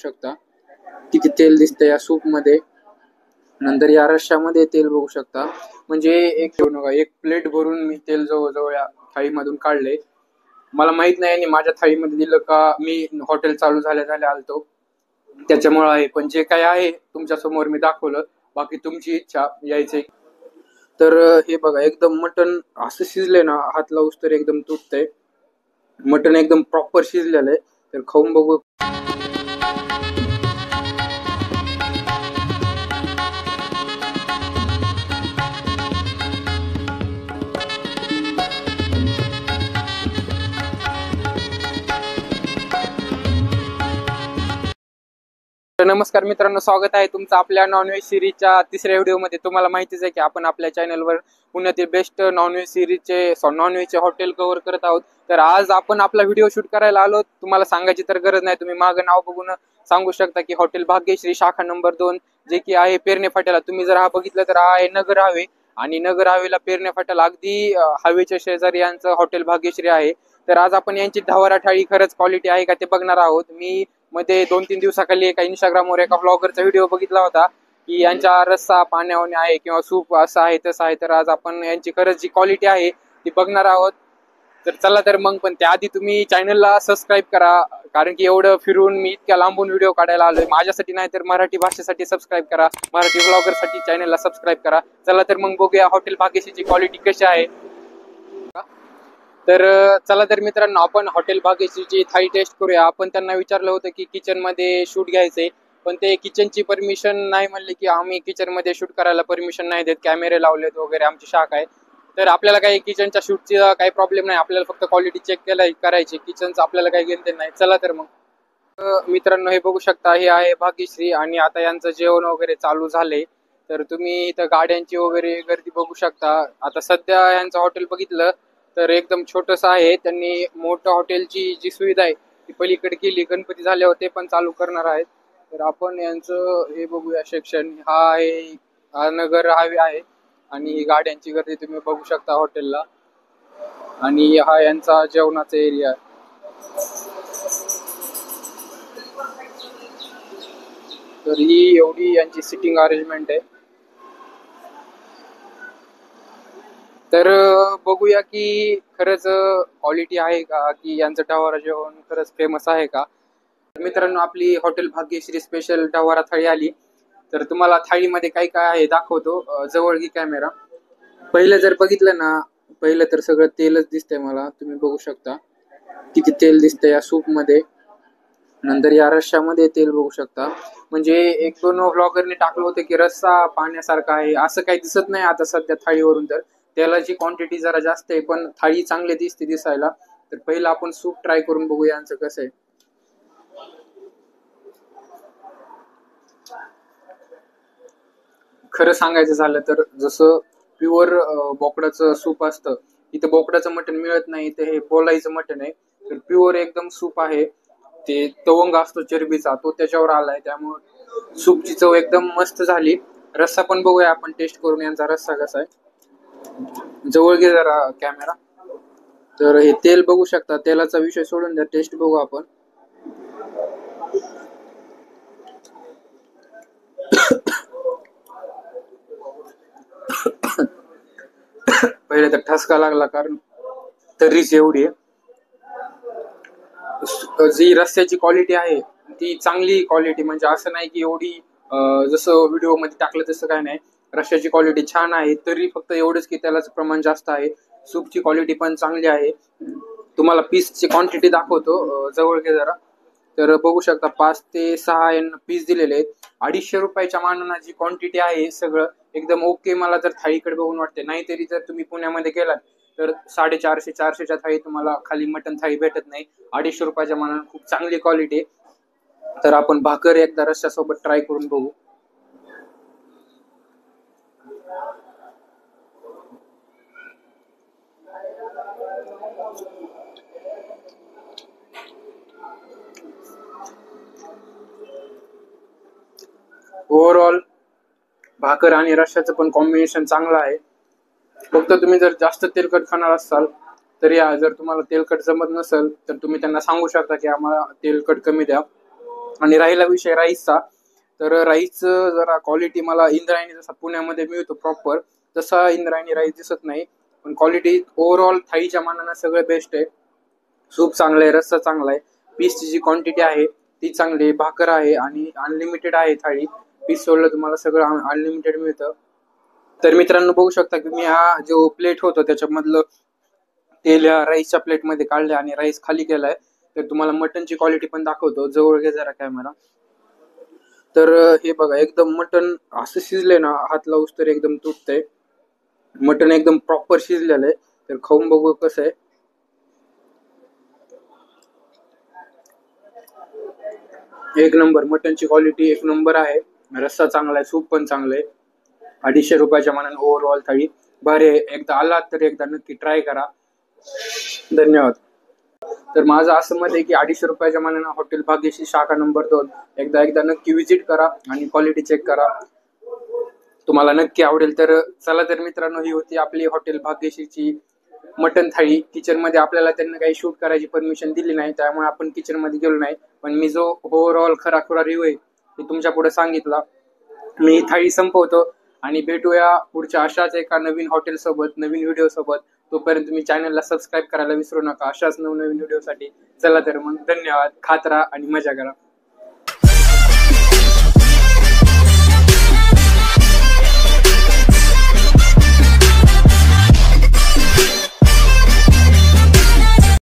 शकता किती तेल दिसतंय या सूप मध्ये. नंतर या रश्श्यामध्ये तेल बघू शकता. म्हणजे एक प्लेट भरून मी तेल जवळजवळ या थाळीमधून काढले. मला माहित नाही आणि माझ्या थाळीमध्ये दिलं का, मी हॉटेल चालू झाल्या आलतो त्याच्यामुळे आहे. पण जे काय आहे तुमच्या समोर मी दाखवलं. बाकी तुमची इच्छा यायचे. तर हे बघा, एकदम मटण असं शिजले ना, हात लावूस तर एकदम तुटतंय. मटण एकदम प्रॉपर शिजलेलं आहे. तर खाऊन बघू. नमस्कार मित्रांनो, स्वागत आहे तुमचं आपल्या नॉनव्हेज सिरीजच्या तिसऱ्या व्हिडिओमध्ये. तुम्हाला माहितीच आहे की आपण आपल्या चॅनलवर पुण्यातील बेस्ट नॉनव्हेजचे हॉटेल कव्हर करत आहोत. तर आज आपण आपला व्हिडिओ शूट करायला आलो. तुम्हाला सांगायची तर गरज नाही, तुम्ही मागं नाव बघून सांगू शकता की हॉटेल भाग्यश्री शाखा नंबर 2, जे की आहे पेरणे फाट्याला. तुम्ही जर हा बघितलं तर हा आहे नगर हायवे, आणि नगर हायवेला पेरणे फाट्याला अगदी हायवेच्या शेजारी यांचं हॉटेल भाग्यश्री आहे. तर आज आपण यांची ढावरा थाळी खरंच क्वालिटी आहे का ते बघणार आहोत. मी मध्ये 2-3 दिवसाखाली एका इंस्टाग्रामवर एका ब्लॉगरचा व्हिडिओ बघितला होता की यांचा रस्सा पाण्यावाने आहे किंवा सूप असं आहे तसं आहे. तर आज आपण यांची खरंच जी क्वालिटी आहे ती बघणार आहोत. तर चला तर मग, पण त्याआधी तुम्ही चॅनलला सबस्क्राईब करा, कारण की एवढं फिरून मी इतक्या लांबून व्हिडिओ काढायला आलोय. माझ्यासाठी नाही तर मराठी भाषेसाठी सबस्क्राईब करा, मराठी ब्लॉगरसाठी चॅनलला सबस्क्राईब करा. चला तर मग बघूया हॉटेल भाग्यश्रीची क्वालिटी कशी आहे. तर चला तर मित्रांनो, आपण हॉटेल भाग्यश्रीची थाळी टेस्ट करूया. आपण त्यांना विचारलं होतं की किचन मध्ये शूट घ्यायचंय, पण ते किचनची परमिशन नाही म्हणले की आम्ही किचन मध्ये शूट करायला परमिशन नाही देत, कॅमेरे लावलेत वगैरे, आमची शाखा आहे. तर आपल्याला काही किचनच्या शूटचा काही प्रॉब्लेम नाही, आपल्याला फक्त क्वालिटी चेक करायची, किचनचं आपल्याला काही घेणं नाही. चला तर मग मित्रांनो, हे बघू शकता, हे आहे भाग्यश्री आणि आता यांचं जेवण वगैरे चालू झाले. तर तुम्ही इथं गाड्यांची वगैरे गर्दी बघू शकता. आता सध्या यांचं हॉटेल बघितलं तर एकदम छोटस आहे. त्यांनी मोठं हॉटेलची जी सुविधा आहे ती पलीकडे केली, गणपती झाले होते पण चालू करणार आहेत. तर आपण यांचं हे बघूया सेक्शन. हा नगर हायवे आहे आणि ही गाड्यांची गर्दी तुम्ही बघू शकता हॉटेलला. आणि हा यांचा जेवणाचा एरिया आहे. तर ही एवढी यांची सिटिंग अरेंजमेंट आहे. तर बघूया की खरंच क्वालिटी आहे का, की यांचं ढावरा जेवण खरंच फेमस आहे का. मित्रांनो, आपली हॉटेल भाग्यश्री स्पेशल ढावरा थाळी आली. तर तुम्हाला थाळीमध्ये काय काय आहे दाखवतो. जवळ घे कॅमेरा. पहिलं जर बघितलं ना, पहिलं तर सगळं तेलच दिसतंय मला. तुम्ही बघू शकता किती तेल दिसतंय या सूप मध्ये. नंतर या रश्श्यामध्ये तेल बघू शकता. म्हणजे 1-2 व्लॉगरने टाकलं होतं की रस्सा पाण्यासारखा आहे, असं काही दिसत नाही आता सध्या थाळीवरून. तर तेलाची क्वांटिटी जरा जास्त आहे, पण थाळी चांगली दिसते दिसायला. तर पहिलं आपण सूप ट्राय करून बघूया यांचं कसं आहे. खरं सांगायचं झालं तर जसं प्युअर बोकडाचं सूप असतं, इथं बोकडाचं मटण मिळत नाही, इथं हे बोलायचं मटण आहे. तर प्युअर एकदम सूप आहे. ते तवंग असतो चरबीचा, तो त्याच्यावर आलाय, त्यामुळे सूपची चव एकदम मस्त झाली. रस्सा पण बघूया आपण टेस्ट करून यांचा रस्सा कसा आहे. जवळ घे जरा कॅमेरा. तर हे तेल बघू शकता, तेलाचा विषय सोडून द्या, टेस्ट बघू आपण. पहिले तर ठसका लागला, कारण तर्रीच एवढी आहे. जी रस्त्याची क्वालिटी आहे ती चांगली क्वालिटी, म्हणजे असं नाही की एवढी जसं व्हिडिओ मध्ये टाकलं तसं काय नाही. रश्श्याची क्वालिटी छान आहे, तरी फक्त एवढंच की त्यालाच प्रमाण जास्त आहे. सूपची क्वालिटी पण चांगली आहे. तुम्हाला पीसची क्वांटिटी दाखवतो, जवळ घे जरा. तर बघू शकता 5 ते 6 पीस दिलेले आहेत. 250 रुपयाच्या मानानं जी क्वांटिटी आहे सगळं एकदम ओके मला तर थाळीकडे बघून वाटते. नाहीतरी जर तुम्ही पुण्यामध्ये गेलात तर 450-400च्या थाळी तुम्हाला खाली मटन थाळी भेटत नाही. 250 रुपयाच्या मानानं खूप चांगली क्वालिटी आहे. तर आपण भाकर एकदा रश्श्यासोबत ट्राय करून बघू. ओव्हरऑल भाकर आणि रश्श्याचं पण कॉम्बिनेशन चांगलं आहे. फक्त तुम्ही जर जास्त तेलकट खाणार असाल तर या, जर तुम्हाला तेलकट जमत नसेल तर तुम्ही त्यांना सांगू शकता की आम्हाला तेलकट कमी द्या. आणि राहिला विषय राईसचा, तर राईस जरा क्वालिटी मला इंद्रायणी जसा पुण्यामध्ये मिळतो प्रॉपर तसा इंद्रायणी राईस दिसत नाही, पण क्वालिटी ओव्हरऑल थाळीच्या मानानं सगळं बेस्ट आहे. सूप चांगलं आहे, रस्सा चांगला आहे, पीसची जी क्वांटिटी आहे ती चांगली आहे, भाकर आहे आणि अनलिमिटेड आहे थाळी. पीस सोडलं तुम्हाला सगळं अनलिमिटेड मिळतं. तर मित्रांनो बघू शकता की मी हा जो प्लेट होतो त्याच्यामधलं तेल या राईसच्या प्लेटमध्ये काढले आणि राईस खाली केलाय. तर तुम्हाला मटनची क्वालिटी पण दाखवतो, जवळ घे जरा कॅमेरा. तर हे बघा एकदम मटन असं शिजले ना, हात लावूस तर एकदम तुटतंय. मटन एकदम प्रॉपर शिजलेलं आहे. तर खाऊन बघू कसं आहे. एक नंबर मटनची क्वालिटी एक नंबर आहे. रस्सा चांगला आहे, सूप पण चांगलं आहे. 250 रुपयाच्या मानाने ओव्हरऑल थाळी भारी आहे. एकदा आलात तर एकदा नक्की ट्राय करा. धन्यवाद. तर माझं असं मत आहे की 250 रुपयाच्या मानाने हॉटेल भाग्यश्री शाखा नंबर 2 एकदा एकदा नक्की विजिट करा आणि क्वालिटी चेक करा, तुम्हाला नक्की आवडेल. तर चला तर मित्रांनो, ही होती आपली हॉटेल भाग्यश्रीची मटन थाळी. किचन मध्ये आपल्याला त्यांना काही शूट करायची परमिशन दिली नाही, त्यामुळे आपण किचन मध्ये गेलो नाही. पण मी जो ओव्हरऑल खरा रिव्ह्यू आहे ते तुमच्या पुढे सांगितला. मी थाळी संपवतो आणि भेटूया पुढच्या अशाच एका नवीन हॉटेल सोबत, नवीन व्हिडिओ सोबत. तोपर्यंत तुम्ही चॅनलला सबस्क्राईब करायला विसरू नका अशाच नवनवीन व्हिडिओसाठी. चला तर मग, धन्यवाद. खात राहा आणि मजा करा.